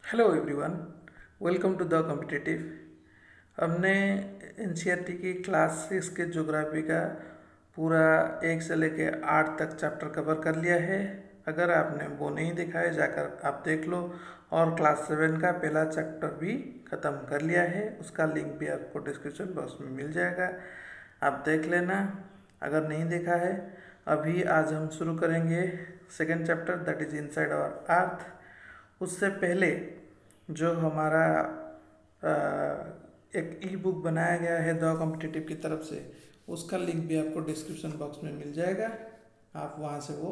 Hello everyone, welcome to the competitive. हमने NCERT की class 6 के ज्योग्राफी का पूरा 1 से लेके 8 तक चैप्टर कवर कर लिया है। अगर आपने वो नहीं देखा है जाकर आप देख लो। और क्लास 7 का पहला चैप्टर भी ख़त्म कर लिया है, उसका लिंक भी आपको डिस्क्रिप्शन बॉक्स में मिल जाएगा, आप देख लेना अगर नहीं देखा है। अभी आज हम शुरू करेंगे second chapter, that is inside our earth. उससे पहले जो हमारा एक ई बुक बनाया गया है द कॉम्पिटिटिव की तरफ से, उसका लिंक भी आपको डिस्क्रिप्शन बॉक्स में मिल जाएगा, आप वहाँ से वो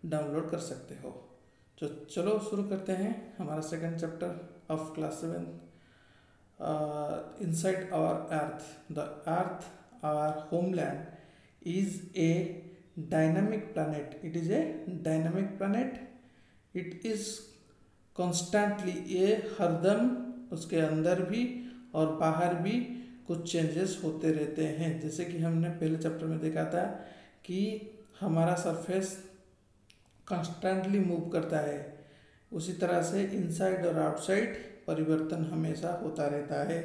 डाउनलोड कर सकते हो। तो चलो शुरू करते हैं हमारा second chapter of class 7, inside our earth. The earth, our homeland, is a dynamic planet. It is a dynamic planet. It is constantly, ये हरदम उसके अंदर भी और बाहर भी कुछ चेंजेस होते रहते हैं। जैसे कि हमने पहले चैप्टर में देखा था कि हमारा सरफेस कॉन्स्टेंटली मूव करता है, उसी तरह से इनसाइड और आउटसाइड परिवर्तन हमेशा होता रहता है।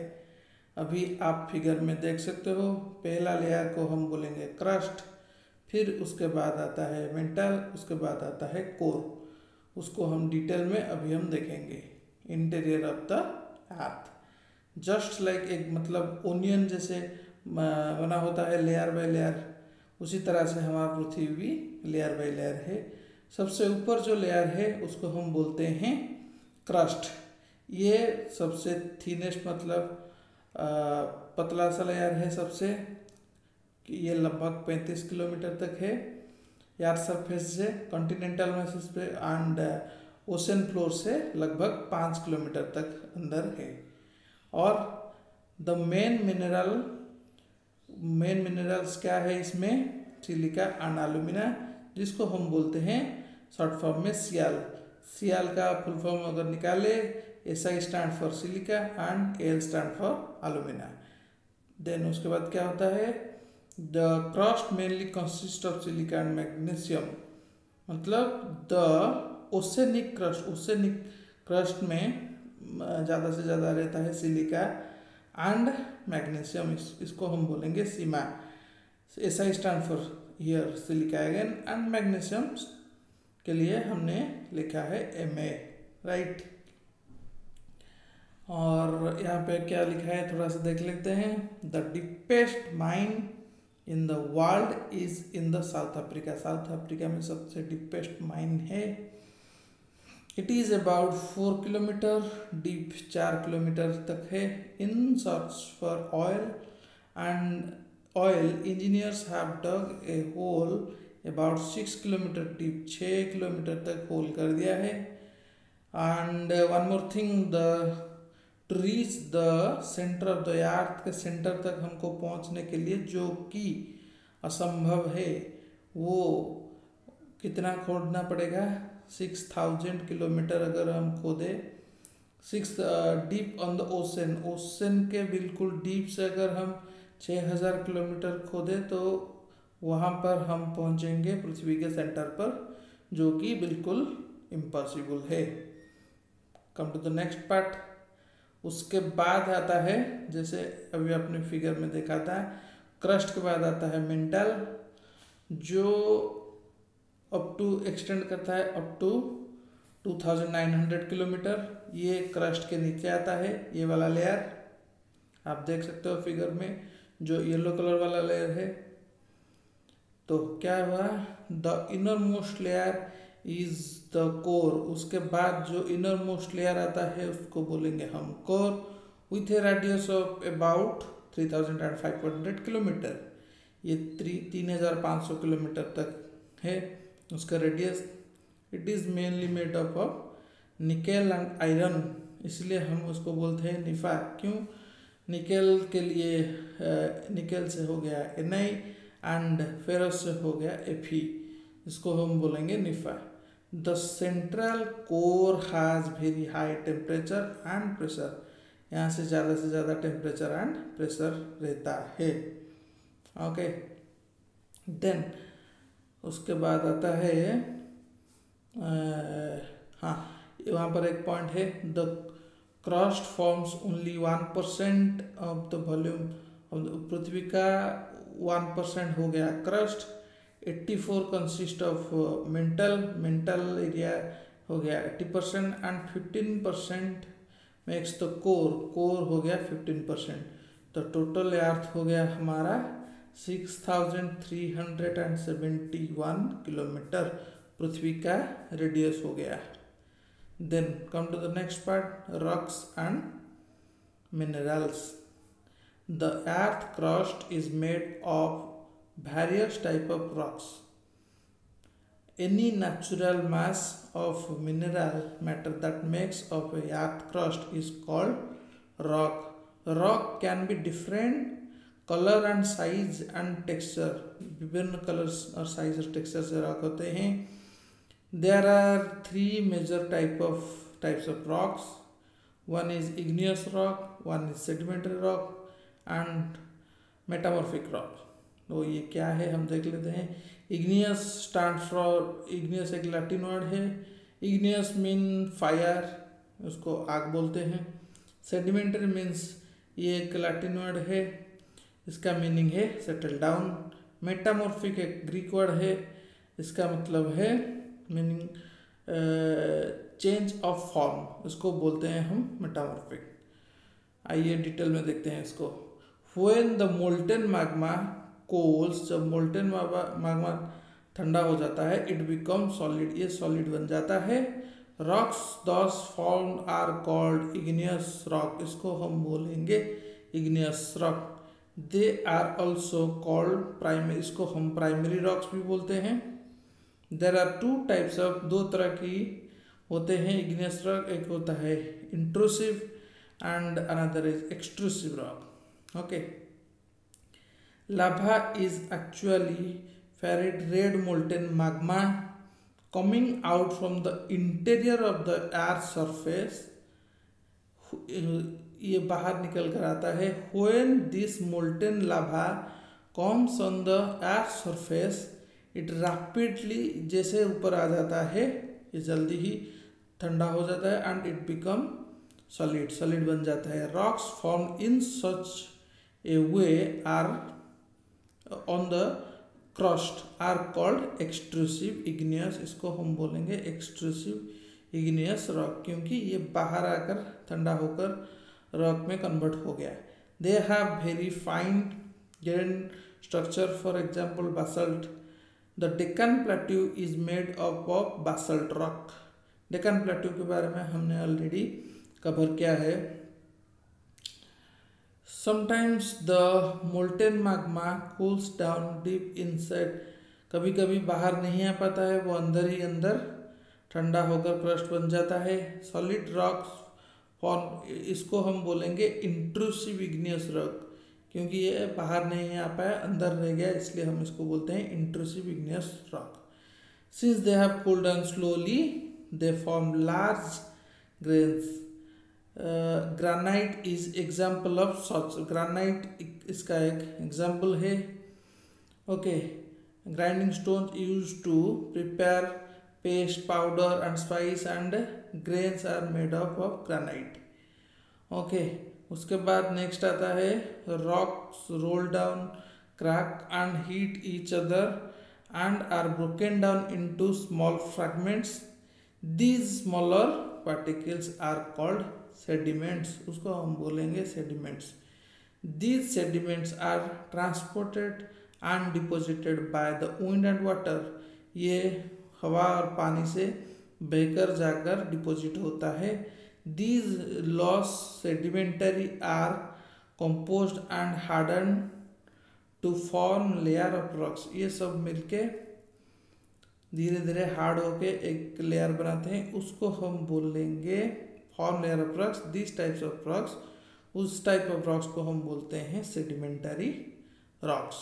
अभी आप फिगर में देख सकते हो, पहला लेयर को हम बोलेंगे क्रस्ट, फिर उसके बाद आता है मेंटल, उसके बाद आता है कोर। उसको हम डिटेल में अभी हम देखेंगे। Interior of the earth just like एक मतलब ओनियन जैसे बना होता है लेयर बाय लेयर, उसी तरह से हमारा पृथ्वी भी लेयर बाय लेयर है। सबसे ऊपर जो लेयर है उसको हम बोलते हैं क्रस्ट। ये सबसे थीनेस्ट मतलब पतला सा लेयर है सबसे, कि ये लगभग 35 किलोमीटर तक है यार सरफेस से, कॉन्टिनेंटल मैसेज पे, एंड ओशन फ्लोर से लगभग 5 किलोमीटर तक अंदर है। और द मेन मिनरल्स क्या है इसमें? सिलिका एंड एल्यूमिना, जिसको हम बोलते हैं शॉर्ट फॉर्म में सियाल। सियाल का फुल फॉर्म अगर निकाले, SI stand for silica and AL stand for alumina. Then उसके बाद क्या होता है? The crust mainly consist of silica and magnesium. मतलब द ओसेनिक क्रस्ट में ज़्यादा से ज़्यादा रहता है सिलिका एंड मैग्नीशियम। इसको हम बोलेंगे सीमा। SI stand for here silica again, and magnesium के लिए हमने लिखा है MA, राइट। और यहाँ पे क्या लिखा है थोड़ा सा देख लेते हैं। The deepest mine in the world is in the South Africa. South Africa में सबसे डीपेस्ट माइन है। It is about 4 kilometre deep, 4 kilometre तक है। In search for oil and oil engineers have dug a hole about 6 kilometre deep, 6 kilometre तक hole कर दिया है। And one more thing, to reach the centre of the earth, के centre तक हमको पहुंचने के लिए, जो कि असंभव है, वो कितना खोदना पड़ेगा? 6000 किलोमीटर अगर हम खोदे, 6 deep on the ocean, ocean के बिल्कुल डीप से अगर हम 6000 किलोमीटर खोदे तो वहाँ पर हम पहुँचेंगे पृथ्वी के सेंटर पर, जो कि बिल्कुल इम्पॉसिबल है। Come to the next part. उसके बाद आता है, जैसे अभी आपने फिगर में देखा था, क्रस्ट के बाद आता है मेंटल, जो अप टू एक्सटेंड करता है अप टू 2900 किलोमीटर। ये क्रस्ट के नीचे आता है, ये वाला लेयर आप देख सकते हो फिगर में, जो येलो कलर वाला लेयर है। तो क्या हुआ? The inner most layer is the core. उसके बाद जो इनर मोस्ट लेयर आता है उसको बोलेंगे हम core, with A radius of about 3500 kilometre. ये 3500 किलोमीटर तक है उसका radius. It is mainly made up of nickel and iron, इसलिए हम उसको बोलते हैं निफा। क्यों? निकेल के लिए निकेल से हो गया Na एंड फेरस से हो गया Fe, इसको हम बोलेंगे निफा। The central core has very high temperature and pressure, यहाँ से ज़्यादा टेम्परेचर एंड प्रेशर रहता है। ओके, देन उसके बाद आता है हाँ, वहाँ पर एक पॉइंट है, the crust forms only 1% of the volume of पृथ्वी का 1% हो गया crust. 84 consist of mantle area हो गया 80% एंड 15% मेक्स द कोर हो गया 15%। तो टोटल अर्थ हो गया हमारा 6371 किलोमीटर पृथ्वी का रेडियस हो गया। Then come to the next part, rocks and minerals. The earth crust is made of various type of rocks. Any natural mass of mineral matter that makes up a earth crust is called rock. Rock can be different color and size and texture. विभिन्न colors और size और texture से rock होते हैं। There are three major types of rocks. One is igneous rock, one is sedimentary rock and metamorphic rock. तो ये क्या है हम देख लेते हैं। इग्नियस स्टैंड फॉर, इग्नियस एक लैटिन वर्ड है। इग्नियस मीन फायर, उसको आग बोलते हैं। सेडिमेंटरी मीन्स ये एक लैटिन वर्ड है, इसका मीनिंग है सेटल डाउन। मेटामॉर्फिक एक ग्रीक वर्ड है, इसका मतलब है मीनिंग चेंज ऑफ फॉर्म, इसको बोलते हैं हम मेटामॉर्फिक। आइए डिटेल में देखते हैं इसको। When the molten magma cools, जब मोल्टेन मैग्मा ठंडा हो जाता है, इट बिकम सॉलिड, ये सॉलिड बन जाता है। Rocks thus form are called igneous rock, इसको हम बोलेंगे igneous rock. They are also called primary, इसको हम प्राइमरी रॉक्स भी बोलते हैं। There are two types of, दो तरह की होते हैं इग्नियस रॉक, एक होता है intrusive and another is extrusive rock. Okay, lava is actually ferrite red molten magma coming out from the interior of the earth's surface. ये बाहर निकल कर आता है। When this molten lava comes on the earth's surface, it rapidly, जैसे ऊपर आ जाता है ये जल्दी ही ठंडा हो जाता है and it become solid बन जाता है। Rocks formed in such a way are on the crust are called extrusive igneous, इसको हम बोलेंगे एक्सट्रूसिव इग्नियस रॉक, क्योंकि ये बाहर आकर ठंडा होकर रॉक में कन्वर्ट हो गया। They have very fine grain structure, for example basalt. The Deccan plateau is made up of basalt rock. Deccan plateau के बारे में हमने ऑलरेडी कवर किया है। Sometimes the molten magma cools down deep inside. कभी कभी बाहर नहीं आ पाता है, वो अंदर ही अंदर ठंडा होकर क्रस्ट बन जाता है। सॉलिड रॉक्स फॉर्म, इसको हम बोलेंगे इंट्रूसिव इग्नियस रॉक, क्योंकि ये बाहर नहीं आ पाया, अंदर रह गया, इसलिए हम इसको बोलते हैं intrusive igneous rock. Since they have cooled down slowly, they form large grains. Granite is example of such, granite इसका एक एग्जाम्पल है। Okay, grinding stone use to prepare paste, powder and spice and grains are made of granite. Okay, उसके बाद next आता है rocks roll down, crack and hit each other and are broken down into small fragments. These smaller particles are called sediments, उसको हम बोलेंगे sediments. These sediments are transported and deposited by the wind and water, ये हवा और पानी से बहकर जाकर डिपोजिट होता है। These loose sedimentary are composed and harden to form layer of rocks, ये सब मिलके धीरे धीरे हार्ड होके एक लेयर बनाते हैं, उसको हम बोलेंगे form layer of rocks. This types of rocks, उस टाइप ऑफ रॉक्स को हम बोलते हैं सेडिमेंटरी रॉक्स।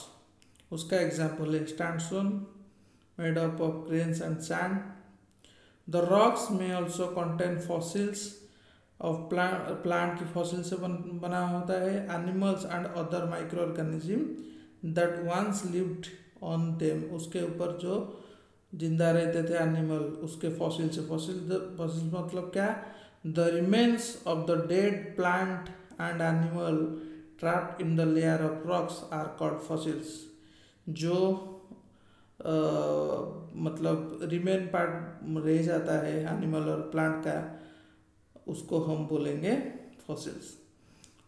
उसका एग्जाम्पल है sandstone made up of grains and sand. The rocks में also contain fossils of plant की फॉसिल से बना होता है। Animals and other microorganism that once lived on them, उसके ऊपर जो जिंदा रहते थे एनिमल, उसके फॉसिल से। फॉसिल मतलब क्या? The remains of the dead plant and animal trapped in the layer of rocks are called fossils. जो मतलब रिमेन पार्ट रह जाता है एनिमल और प्लांट का, उसको हम बोलेंगे फॉसिल्स।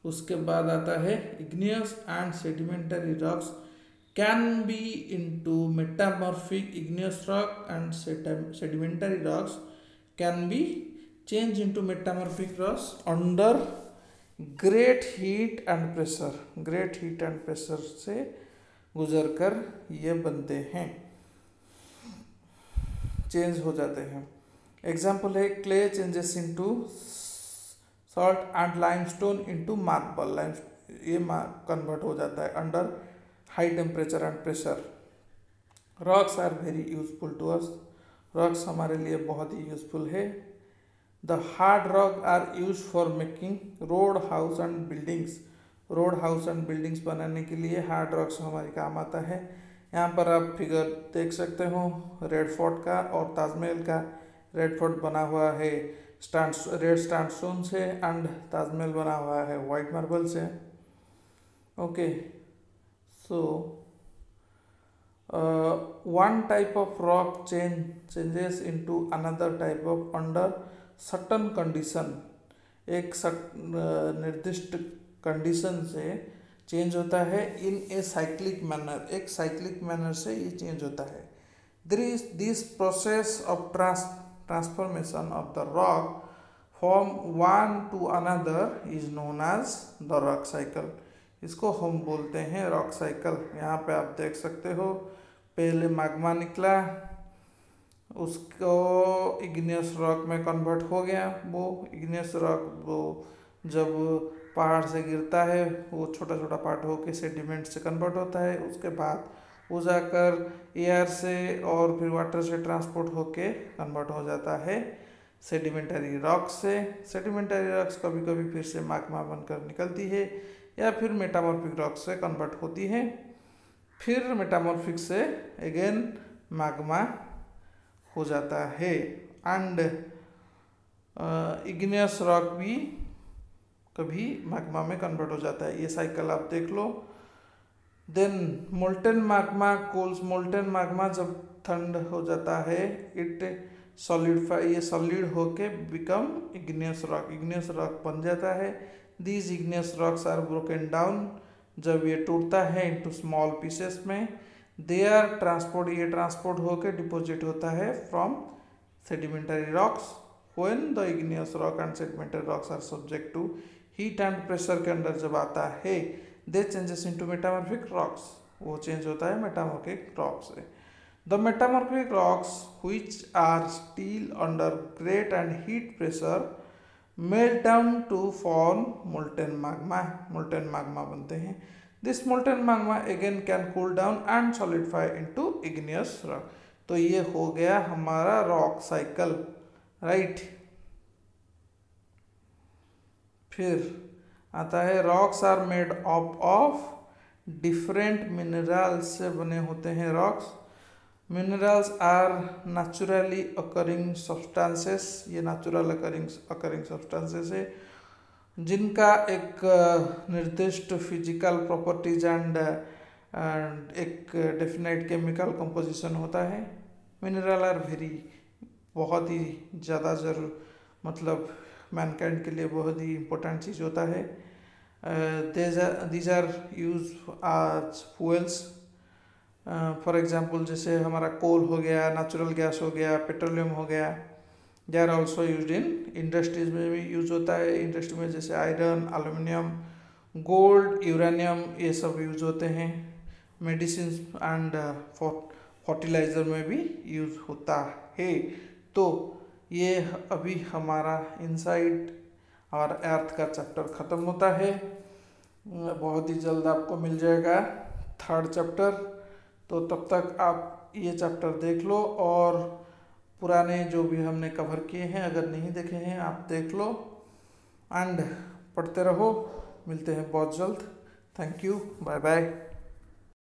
उसके बाद आता है igneous and sedimentary rocks can be into metamorphic. Igneous rock and sedimentary rocks can be changed into metamorphic rocks under great heat and pressure. Great heat and pressure से गुजर कर ये बनते हैं, चेंज हो जाते हैं। एग्जाम्पल है clay changes into salt and limestone into marble. ये कन्वर्ट हो जाता है under high temperature and pressure. Rocks are very useful to us. Rocks हमारे लिए बहुत ही यूजफुल है। The hard rock are used for making road, house and buildings. Road, house and buildings बनाने के लिए हार्ड रॉक्स हमारे काम आता है। यहाँ पर आप फिगर देख सकते हो रेड फोर्ट का और ताजमहल का। रेड फोर्ट बना हुआ है रेड स्टैंडस्टोन से एंड ताजमहल बना हुआ है वाइट मार्बल से। Okay, so one type of rock changes into another type of under certain condition. एक निर्दिष्ट कंडीशन से चेंज होता है इन ए साइक्लिक मैनर। एक साइक्लिक मैनर से ये चेंज होता है। This process of transformation of the rock from one to another is known as the rock cycle. इसको हम बोलते हैं रॉक साइकिल। यहाँ पे आप देख सकते हो पहले मैग्मा निकला, उसको इग्नियस रॉक में कन्वर्ट हो गया। वो इग्नियस रॉक वो जब पहाड़ से गिरता है वो छोटा छोटा पार्ट होके सेडिमेंट से कन्वर्ट होता है। उसके बाद वो जाकर एयर से और फिर वाटर से ट्रांसपोर्ट होके कन्वर्ट हो जाता है सेडिमेंटरी रॉक से। सेडिमेंटरी रॉक्स कभी कभी फिर से मैग्मा बनकर निकलती है या फिर मेटामॉर्फिक रॉक से कन्वर्ट होती है। फिर मेटामॉर्फिक से अगेन मैग्मा हो जाता है एंड इग्नियस रॉक भी कभी मैग्मा में कन्वर्ट हो जाता है। ये साइकिल आप देख लो। Then molten magma cools. Molten magma जब ठंड हो जाता है इट सॉलिडिफाई, ये सॉलिड होके become igneous rock. Igneous rock बन जाता है। These igneous rocks are broken down। जब ये टूटता है into small pieces में, they are transport, ये ट्रांसपोर्ट होकर डिपोजिट होता है from sedimentary rocks। When the igneous rock and sedimentary rocks are subject to heat and pressure के अंदर जब आता है they changes into metamorphic rocks। वो चेंज होता है metamorphic rocks से। The metamorphic rocks which are still under great and heat pressure melt down to form molten magma। molten magma बनते हैं। This molten magma again can cool down and solidify into igneous rock। तो ये हो गया हमारा rock cycle, right. फिर आता है rocks are made up of different minerals से बने होते हैं rocks. Minerals are naturally occurring substances. ये नेचुरल अकरिंग सब्सटेंसेस है जिनका एक निर्दिष्ट फिजिकल प्रॉपर्टीज एंड एक डेफिनेट केमिकल कंपोजिशन होता है। मिनरल आर वेरी, बहुत ही ज़्यादा जरूर मतलब मैनकाइंड के लिए बहुत ही इम्पोर्टेंट चीज़ होता है। दीज आर यूज आज फ्यूल्स। फॉर एग्जांपल जैसे हमारा कोल हो गया, नेचुरल गैस हो गया, पेट्रोलियम हो गया। They are also use in industries में भी यूज होता है। इंडस्ट्री में जैसे आयरन, एल्यूमिनियम, गोल्ड, यूरेनियम ये सब यूज होते हैं। मेडिसिन एंड फर्टिलाइजर में भी यूज होता है। तो ये अभी हमारा इनसाइड और अर्थ का चैप्टर ख़त्म होता है। बहुत ही जल्द आपको मिल जाएगा थर्ड चैप्टर। तो तब तक आप ये चैप्टर देख लो और पुराने जो भी हमने कवर किए हैं अगर नहीं देखे हैं आप देख लो एंड पढ़ते रहो। मिलते हैं बहुत जल्द। Thank you, bye bye.